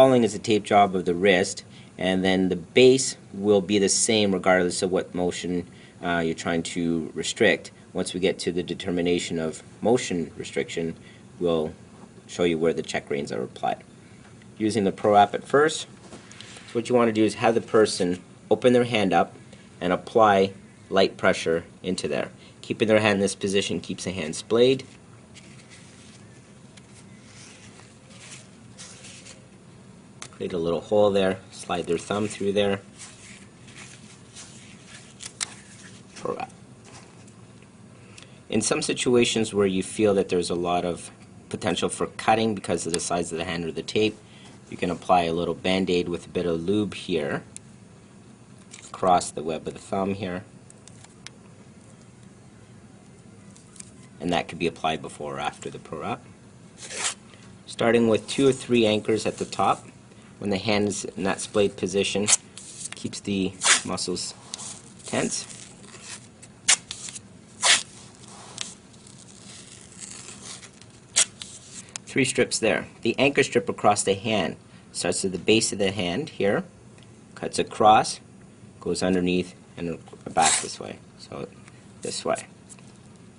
following is the tape job of the wrist, and then the base will be the same regardless of what motion you're trying to restrict. Once we get to the determination of motion restriction, we'll show you where the check reins are applied. Using the Pro app at first, so what you want to do is have the person open their hand up and apply light pressure into there. Keeping their hand in this position keeps the hand splayed. Create a little hole there, slide their thumb through there. Pro app. In some situations where you feel that there's a lot of potential for cutting because of the size of the hand or the tape, you can apply a little band-aid with a bit of lube here across the web of the thumb here, and that could be applied before or after the Pro wrap. Starting with 2 or 3 anchors at the top. When the hand is in that splayed position, keeps the muscles tense. Three strips there. The anchor strip across the hand starts at the base of the hand here, cuts across, goes underneath, and back this way. So this way.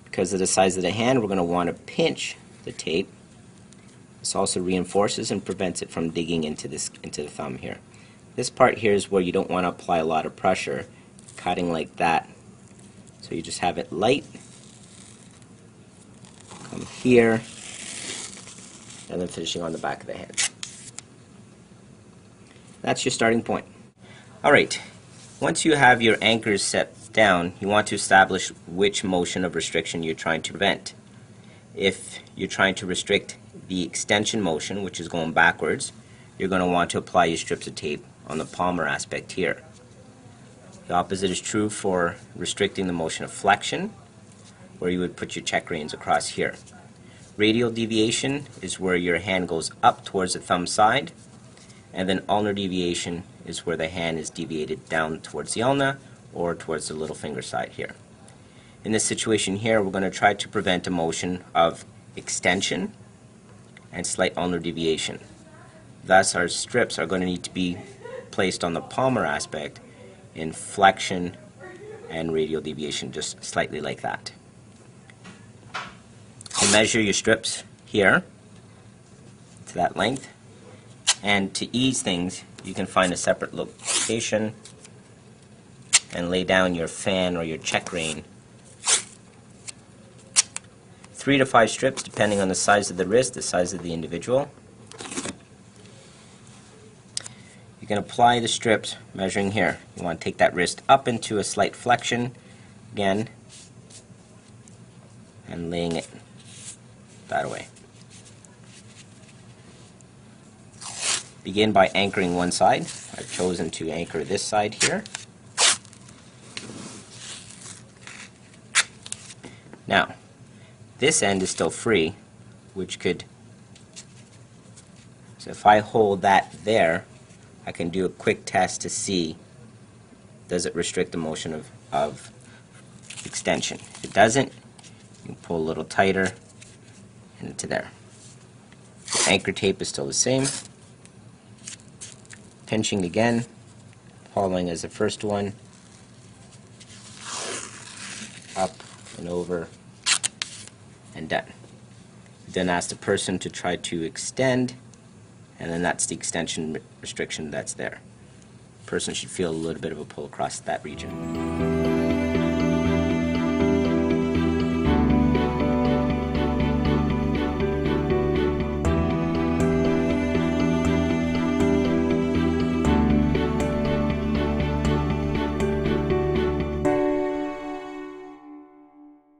Because of the size of the hand, we're going to want to pinch the tape. This also reinforces and prevents it from digging into the thumb here. This part here is where you don't want to apply a lot of pressure, cutting like that. So you just have it light. Come here. And then finishing on the back of the hand. That's your starting point. Alright, once you have your anchors set down, you want to establish which motion of restriction you're trying to prevent. If you're trying to restrict the extension motion, which is going backwards, you're going to want to apply your strips of tape on the palmar aspect here. The opposite is true for restricting the motion of flexion, where you would put your check reins across here. Radial deviation is where your hand goes up towards the thumb side, and then ulnar deviation is where the hand is deviated down towards the ulna or towards the little finger side here. In this situation here, we're going to try to prevent a motion of extension and slight ulnar deviation. Thus, our strips are going to need to be placed on the palmar aspect in flexion and radial deviation, just slightly like that. So measure your strips here to that length, and to ease things, you can find a separate location and lay down your fan or your check rein. 3 to 5 strips depending on the size of the wrist, the size of the individual. You can apply the strips measuring here. You want to take that wrist up into a slight flexion again and laying it that way. Begin by anchoring one side. I've chosen to anchor this side here. Now, this end is still free, which could, so if I hold that there, I can do a quick test to see, does it restrict the motion of extension. If it doesn't, you can pull a little tighter into there. The anchor tape is still the same. Pinching again, following as the first one, up and over, and done. Then ask the person to try to extend, and then that's the extension restriction that's there. The person should feel a little bit of a pull across that region.